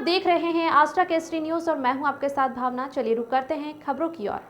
देख रहे हैं आस्था केसरी न्यूज़ और मैं हूं आपके साथ भावना। चलिए रुक करते हैं खबरों की ओर।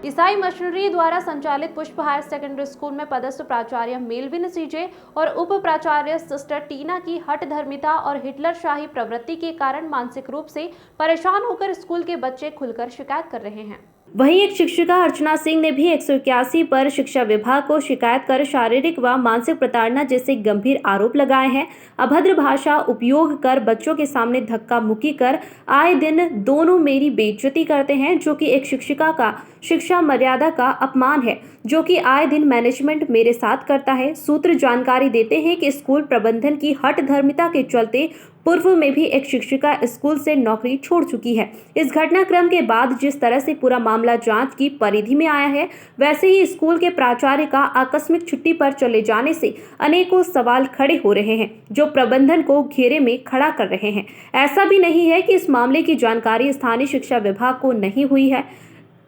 ईसाई मिशनरी द्वारा संचालित पुष्प हायर सेकेंडरी स्कूल में पदस्थ प्राचार्य मेलविन सीजे और उप प्राचार्य सिस्टर टीना की हठधर्मिता और हिटलरशाही प्रवृत्ति के कारण मानसिक रूप से परेशान होकर स्कूल के बच्चे खुलकर शिकायत कर रहे हैं। वहीं एक शिक्षिका अर्चना सिंह ने भी 181 पर शिक्षा विभाग को शिकायत कर शारीरिक व मानसिक प्रताड़ना जैसे गंभीर आरोप लगाए हैं। अभद्र भाषा उपयोग कर बच्चों के सामने धक्का मुक्की कर आए दिन दोनों मेरी बेइज्जती करते हैं, जो कि एक शिक्षिका का शिक्षा मर्यादा का अपमान है, जो कि आए दिन मैनेजमेंट मेरे साथ करता है। सूत्र जानकारी देते हैं कि स्कूल प्रबंधन की हठधर्मिता के चलते पूर्व में भी एक शिक्षिका स्कूल से नौकरी छोड़ चुकी है। इस घटनाक्रम के बाद जिस तरह से पूरा मामला जांच की परिधि में आया है, वैसे ही स्कूल के प्राचार्य का आकस्मिक छुट्टी पर चले जाने से अनेकों सवाल खड़े हो रहे हैं, जो प्रबंधन को घेरे में खड़ा कर रहे हैं। ऐसा भी नहीं है कि इस मामले की जानकारी स्थानीय शिक्षा विभाग को नहीं हुई है,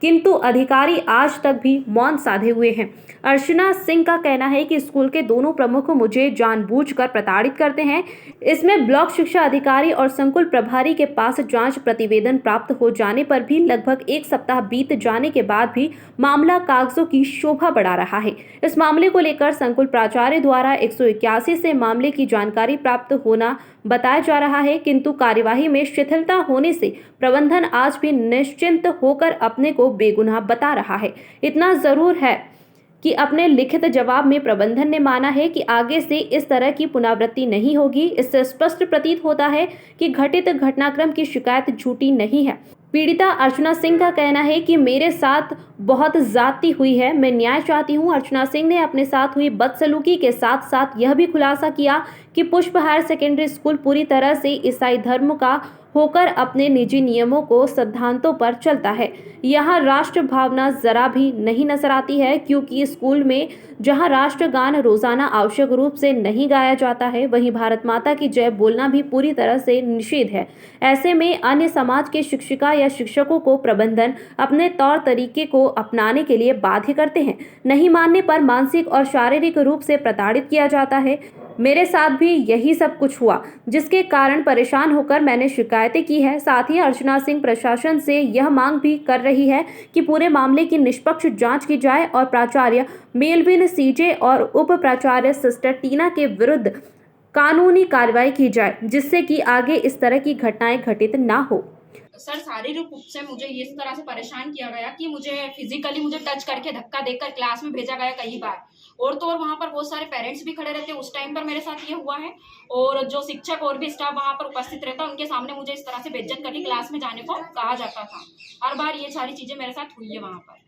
किंतु अधिकारी आज तक भी मौन साधे हुए हैं। अर्चना सिंह का कहना है कि स्कूल के दोनों प्रमुख मुझे जानबूझकर प्रताड़ित करते हैं। इसमें ब्लॉक शिक्षा अधिकारी और संकुल प्रभारी के पास जांच प्रतिवेदन प्राप्त हो जाने पर भी लगभग एक सप्ताह बीत जाने के बाद भी मामला कागजों की शोभा बढ़ा रहा है। इस मामले को लेकर संकुल प्राचार्य द्वारा 181 से मामले की जानकारी प्राप्त होना बताया जा रहा है, किंतु कार्यवाही में शिथिलता होने से प्रबंधन आज भी निश्चिंत होकर अपने को बेगुनाह बता रहा है। इतना जरूर है कि अपने लिखित जवाब में प्रबंधन ने माना है कि आगे से इस तरह की पुनरावृत्ति नहीं होगी। इससे स्पष्ट प्रतीत होता है कि घटित घटनाक्रम की शिकायत झूठी नहीं है। पीड़िता अर्चना सिंह का कहना है कि मेरे साथ बहुत ज्यादती हुई है, मैं न्याय चाहती हूं। अर्चना सिंह ने अपने साथ हुई बदसलूकी के साथ साथ यह भी खुलासा किया कि पुष्प हायर सेकेंडरी स्कूल पूरी तरह से ईसाई धर्म का होकर अपने निजी नियमों को सिद्धांतों पर चलता है। यहाँ राष्ट्र भावना जरा भी नहीं नजर आती है, क्योंकि स्कूल में जहाँ राष्ट्रगान रोजाना आवश्यक रूप से नहीं गाया जाता है, वहीं भारत माता की जय बोलना भी पूरी तरह से निषेध है। ऐसे में अन्य समाज के शिक्षिका या शिक्षकों को प्रबंधन अपने तौर तरीके को अपनाने के लिए बाध्य करते हैं। नहीं मानने पर मानसिक और शारीरिक रूप से प्रताड़ित किया जाता है। मेरे साथ भी यही सब कुछ हुआ, जिसके कारण परेशान होकर मैंने शिकायतें की है। साथ ही अर्चना सिंह प्रशासन से यह मांग भी कर रही है कि पूरे मामले की निष्पक्ष जांच की जाए और प्राचार्य मेलविन सीजे और उप प्राचार्य सिस्टर टीना के विरुद्ध कानूनी कार्रवाई की जाए, जिससे कि आगे इस तरह की घटनाएं घटित ना हो। सर, शारीरिक रूप से मुझे इस तरह से परेशान किया गया कि मुझे फिजिकली मुझे टच करके धक्का देकर क्लास में भेजा गया कई बार। और तो और वहाँ पर बहुत सारे पेरेंट्स भी खड़े रहते, उस टाइम पर मेरे साथ ये हुआ है। और जो शिक्षक और भी स्टाफ वहाँ पर उपस्थित रहता, उनके सामने मुझे इस तरह से बेइज्जत करके क्लास में जाने को कहा जाता था। हर बार ये सारी चीजें मेरे साथ हुई है वहाँ पर।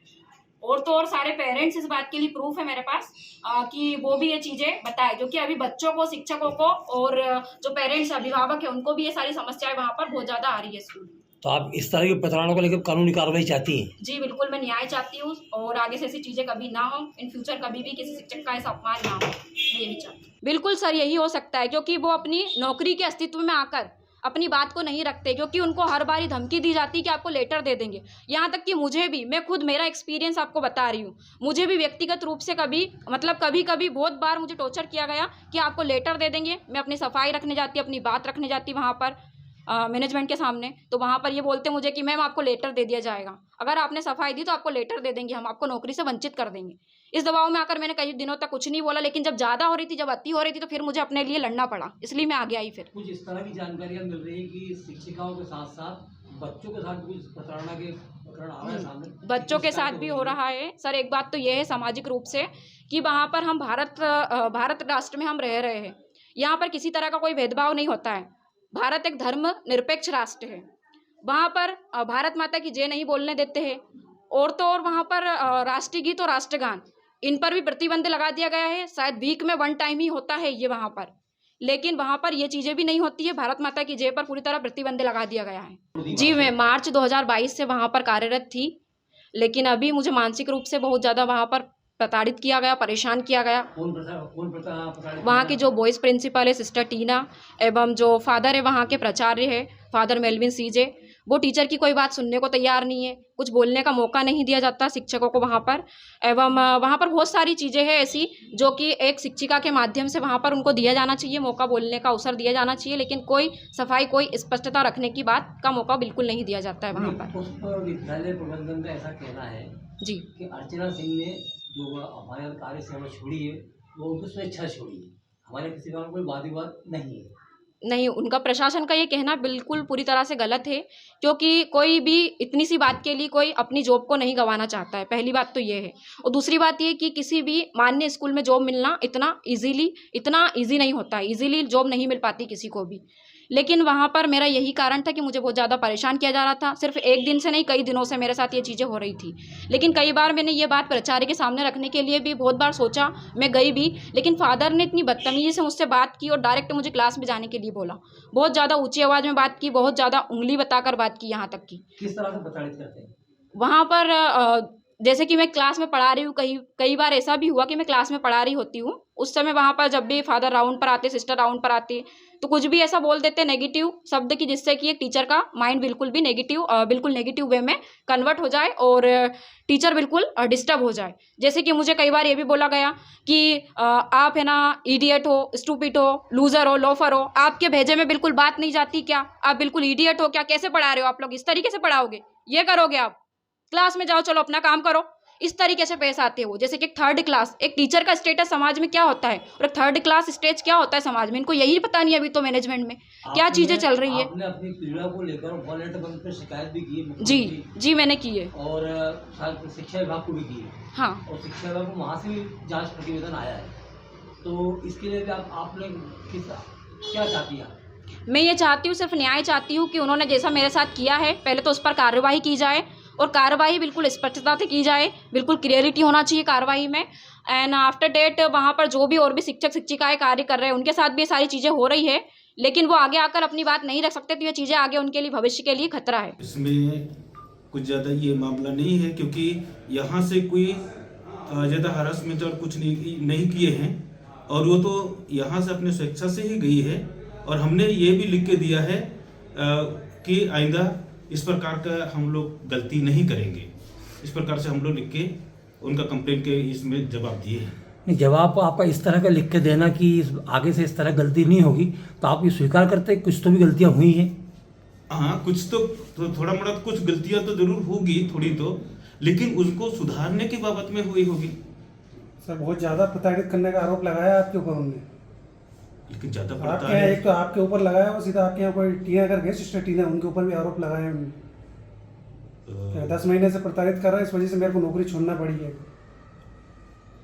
और तो और सारे पेरेंट्स इस बात के लिए प्रूफ है मेरे पास कि वो भी ये चीजें बताए, जो कि अभी बच्चों को, शिक्षकों को और जो पेरेंट्स अभिभावक है उनको भी ये सारी समस्याएं वहाँ पर बहुत ज्यादा आ रही है स्कूल में। तो आप इस तरह की प्रताड़ना को लेकर कानूनी कार्रवाई चाहती हैं? जी बिल्कुल, मैं न्याय चाहती हूँ और आगे से ऐसी चीजें कभी ना हो, इन फ्यूचर कभी भी किसी शिक्षक का ऐसा अपमान ना हो, मैं यही चाहती हूँ। बिल्कुल सर, यही हो सकता है, क्योंकि वो अपनी नौकरी के अस्तित्व में आकर अपनी बात को नहीं रखते, क्योंकि उनको हर बार धमकी दी जाती है कि आपको लेटर दे देंगे। यहाँ तक कि मुझे भी, मैं खुद मेरा एक्सपीरियंस आपको बता रही हूँ, मुझे भी व्यक्तिगत रूप से कभी बहुत बार मुझे टॉर्चर किया गया कि आपको लेटर दे देंगे। मैं अपनी सफाई रखने जाती, अपनी बात रखने जाती वहाँ पर मैनेजमेंट के सामने, तो वहाँ पर ये बोलते मुझे कि मैम आपको लेटर दे दिया जाएगा, अगर आपने सफाई दी तो आपको लेटर दे देंगे, हम आपको नौकरी से वंचित कर देंगे। इस दबाव में आकर मैंने कई दिनों तक कुछ नहीं बोला, लेकिन जब ज़्यादा हो रही थी, जब अति हो रही थी, तो फिर मुझे अपने लिए लड़ना पड़ा, इसलिए मैं आगे आई। फिर कुछ इस तरह की जानकारियाँ मिल रही है कि शिक्षिकाओं के साथ साथ बच्चों के साथ कुछ प्रताड़ना के प्रकरण आ रहे हैं सामने? बच्चों के साथ भी हो रहा है सर। एक बात तो ये है सामाजिक रूप से कि वहाँ पर हम भारत राष्ट्र में हम रह रहे हैं, यहाँ पर किसी तरह का कोई भेदभाव नहीं होता है। भारत एक धर्म निरपेक्ष राष्ट्र है, वहाँ पर भारत माता की जय नहीं बोलने देते हैं। और तो और वहाँ पर राष्ट्रीय गीत और राष्ट्रगान, इन पर भी प्रतिबंध लगा दिया गया है। शायद वीक में 1 टाइम ही होता है ये वहाँ पर, लेकिन वहाँ पर ये चीज़ें भी नहीं होती है। भारत माता की जय पर पूरी तरह प्रतिबंध लगा दिया गया है। जी, मैं मार्च 2022 से वहाँ पर कार्यरत थी, लेकिन अभी मुझे मानसिक रूप से बहुत ज़्यादा वहाँ पर प्रताड़ित किया गया, परेशान किया गया। वहाँ की जो बॉयज़ प्रिंसिपल है सिस्टर टीना, एवं जो फादर है वहाँ के प्राचार्य है फादर मेलविन सीजे, वो टीचर की कोई बात सुनने को तैयार नहीं है, कुछ बोलने का मौका नहीं दिया जाता शिक्षकों को वहाँ पर। एवं वहाँ पर बहुत सारी चीज़ें हैं ऐसी जो कि एक शिक्षिका के माध्यम से वहाँ पर उनको दिया जाना चाहिए, मौका बोलने का अवसर दिया जाना चाहिए, लेकिन कोई सफाई, कोई स्पष्टता रखने की बात का मौका बिल्कुल नहीं दिया जाता है वहाँ पर। पुष्प विद्यालय प्रबंधन का ऐसा कहना है जी कि अर्चना सिंह ने जो हमारे कार्य सेवा छोड़ी है वो उनको स्वेच्छा छोड़ी है, हमारे किसी का कोई वाद विवाद नहीं है। नहीं, उनका प्रशासन का ये कहना बिल्कुल पूरी तरह से गलत है, क्योंकि कोई भी इतनी सी बात के लिए कोई अपनी जॉब को नहीं गंवाना चाहता है। पहली बात तो ये है, और दूसरी बात ये कि किसी भी मान्य स्कूल में जॉब मिलना इतना ईजी नहीं होता है, ईजीली जॉब नहीं मिल पाती किसी को भी। लेकिन वहाँ पर मेरा यही कारण था कि मुझे बहुत ज़्यादा परेशान किया जा रहा था। सिर्फ एक दिन से नहीं, कई दिनों से मेरे साथ ये चीज़ें हो रही थी। लेकिन कई बार मैंने ये बात प्राचार्य के सामने रखने के लिए भी बहुत बार सोचा, मैं गई भी, लेकिन फादर ने इतनी बदतमीजी से मुझसे बात की और डायरेक्ट मुझे क्लास में जाने के लिए बोला। बहुत ज़्यादा ऊँची आवाज़ में बात की, बहुत ज़्यादा उंगली बताकर बात की, यहाँ तक की किस तरह से प्रताड़ित करते हैं? वहाँ पर जैसे कि मैं क्लास में पढ़ा रही हूँ, कई बार ऐसा भी हुआ कि मैं क्लास में पढ़ा रही होती हूँ, उस समय वहाँ पर जब भी फादर राउंड पर आते, सिस्टर राउंड पर आती, तो कुछ भी ऐसा बोल देते नेगेटिव शब्द की, जिससे कि एक टीचर का माइंड बिल्कुल नेगेटिव वे में कन्वर्ट हो जाए और टीचर बिल्कुल डिस्टर्ब हो जाए। जैसे कि मुझे कई बार ये भी बोला गया कि आप है ना इडियट हो, स्टूपिड हो, लूज़र हो, लोफर हो, आपके भेजे में बिल्कुल बात नहीं जाती क्या? आप बिल्कुल इडियट हो क्या? कैसे पढ़ा रहे हो आप लोग? इस तरीके से पढ़ाओगे? ये करोगे आप? क्लास में जाओ, चलो अपना काम करो। इस तरीके से पेश आते हो। जैसे कि थर्ड क्लास, एक टीचर का स्टेटस समाज में क्या होता है और एक थर्ड क्लास स्टेज क्या होता है समाज में, इनको यही पता नहीं अभी तो मैनेजमेंट में क्या चीज़ें चल रही है। आपने अपनी पीड़ा को लेकर 181 पे शिकायत भी की है? जी मैंने की है। और शायद शिक्षा विभाग को भी की है। हाँ, और शिक्षा विभाग को वहाँ से भी जांच प्रतिवेदन आया है, तो इसके लिए भी आपने क्या चाहती हैं? मैं ये चाहती हूँ, सिर्फ न्याय चाहती हूँ कि उन्होंने जैसा मेरे साथ किया है, पहले तो उस पर कार्रवाई की जाए और कार्रवाई बिल्कुल स्पष्टता से की जाए, बिल्कुल क्लियरिटी होना चाहिए कार्रवाई में। एंड आफ्टर डेट वहाँ पर जो भी और भी शिक्षक शिक्षिकाएं कार्य कर रहे हैं, उनके साथ भी ये सारी चीज़ें हो रही है, लेकिन वो आगे आकर अपनी बात नहीं रख सकते, तो ये चीज़ें आगे उनके लिए भविष्य के लिए खतरा है। इसमें कुछ ज़्यादा ये मामला नहीं है, क्योंकि यहाँ से कोई ज़्यादा हरासमेंट और कुछ नहीं किए हैं, और वो तो यहाँ से अपने स्वेच्छा से ही गई है। और हमने ये भी लिख के दिया है कि आइंदा इस प्रकार का हम लोग गलती नहीं करेंगे। इस प्रकार से हम लोग लिख के उनका कंप्लेंट के इसमें जवाब दिए हैं। नहीं, जवाब आपका इस तरह का लिख के देना कि आगे से इस तरह गलती नहीं होगी, तो आप ये स्वीकार करते हैं कुछ तो भी गलतियां हुई हैं? हाँ, कुछ तो थोड़ा मोड़ा कुछ गलतियां तो जरूर होगी, थोड़ी तो, लेकिन उसको सुधारने की बाबत में हुई होगी। सर, बहुत ज़्यादा प्रताड़ित करने का आरोप लगाया आपके ऊपर उन्होंने, लेकिन ज़्यादा आपके यहाँ एक तो आपके ऊपर लगाया और सीधा आपके यहाँ कोई टीना करके सिस्टर टीना, उनके ऊपर भी आरोप लगाया उन्होंने। 10 महीने से प्रताड़ित कर रहा है, इस वजह से मेरे को नौकरी छोड़ना पड़ी है।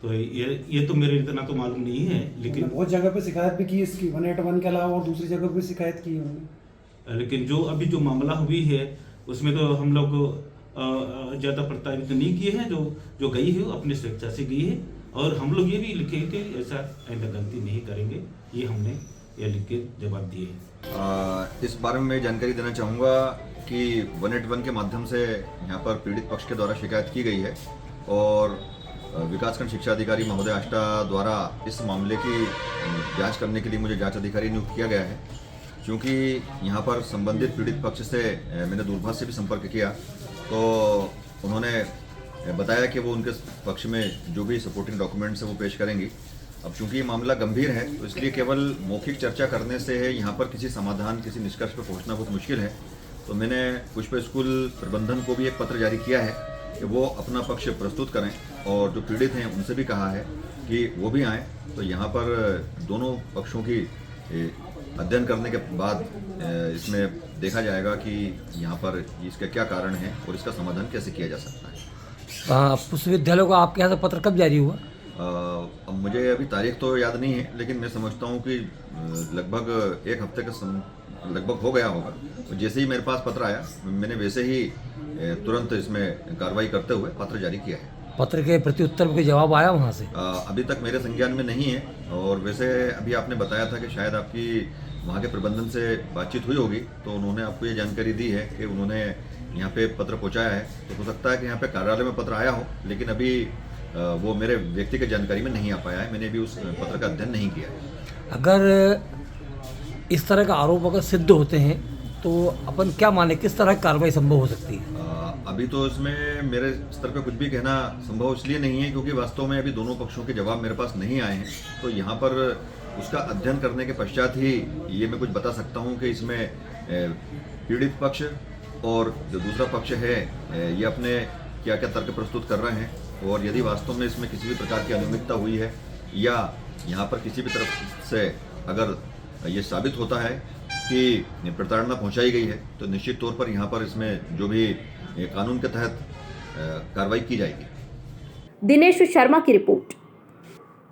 तो ये तो मेरे इतना तो मालूम नहीं है, लेकिन बहुत जगह पे शिकायत भी की इसकी, 181 के अलावा और दूसरी जगह पे शिकायत की उन्होंने। लेकिन जो अभी जो मामला हुई है उसमें तो हम लोग ज़्यादा प्रताड़ित नहीं किए हैं। जो गई है वो अपनी स्वेच्छा से गई है, और हम लोग ये भी लिखे कि ऐसा आइंदा गलती नहीं करेंगे, ये हमने ये लिख के जवाब दिए हैं। इस बारे में मैं जानकारी देना चाहूँगा कि 181 के माध्यम से यहाँ पर पीड़ित पक्ष के द्वारा शिकायत की गई है, और विकासखंड शिक्षा अधिकारी महोदय आष्टा द्वारा इस मामले की जांच करने के लिए मुझे जांच अधिकारी नियुक्त किया गया है। क्योंकि यहाँ पर संबंधित पीड़ित पक्ष से मैंने दूरभाष से भी संपर्क किया, तो उन्होंने बताया कि वो उनके पक्ष में जो भी सपोर्टिंग डॉक्यूमेंट्स है वो पेश करेंगी। अब चूंकि ये मामला गंभीर है, तो इसलिए केवल मौखिक चर्चा करने से यहाँ पर किसी समाधान, किसी निष्कर्ष पर पहुँचना बहुत मुश्किल है। तो मैंने पुष्प स्कूल प्रबंधन को भी एक पत्र जारी किया है कि वो अपना पक्ष प्रस्तुत करें, और जो पीड़ित हैं उनसे भी कहा है कि वो भी आएँ। तो यहाँ पर दोनों पक्षों की अध्ययन करने के बाद इसमें देखा जाएगा कि यहाँ पर इसका क्या कारण है और इसका समाधान कैसे किया जा सकता है। पुष्प विद्यालय को आपके यहाँ से पत्र कब जारी हुआ? अब मुझे अभी तारीख तो याद नहीं है, लेकिन मैं समझता हूँ कि लगभग एक हफ्ते का लगभग हो गया होगा। तो जैसे ही मेरे पास पत्र आया, मैंने वैसे ही तुरंत इसमें कार्रवाई करते हुए पत्र जारी किया है। पत्र के प्रत्युत्तर में जवाब आया वहाँ से? अभी तक मेरे संज्ञान में नहीं है, और वैसे अभी आपने बताया था कि शायद आपकी वहाँ के प्रबंधन से बातचीत हुई होगी, तो उन्होंने आपको ये जानकारी दी है कि उन्होंने यहाँ पे पत्र पहुँचाया है। तो हो सकता है कि यहाँ पे कार्यालय में पत्र आया हो, लेकिन अभी वो मेरे व्यक्तिगत जानकारी में नहीं आ पाया है। मैंने अभी उस पत्र का अध्ययन नहीं किया है। अगर इस तरह का आरोप अगर सिद्ध होते हैं तो अपन क्या माने किस तरह की कार्रवाई संभव हो सकती है? अभी तो इसमें मेरे स्तर पे कुछ भी कहना संभव इसलिए नहीं है क्योंकि वास्तव में अभी दोनों पक्षों के जवाब मेरे पास नहीं आए हैं। तो यहाँ पर उसका अध्ययन करने के पश्चात ही ये मैं कुछ बता सकता हूँ कि इसमें पीड़ित पक्ष और जो दूसरा पक्ष है ये अपने क्या क्या तर्क प्रस्तुत कर रहे हैं और यदि वास्तव में इसमें किसी भी प्रकार की अनियमितता हुई है या यहाँ पर किसी भी तरफ से अगर ये साबित होता है कि प्रताड़ना पहुँचाई गई है तो निश्चित तौर पर यहाँ पर इसमें जो भी कानून के तहत कार्रवाई की जाएगी। दिनेश शर्मा की रिपोर्ट।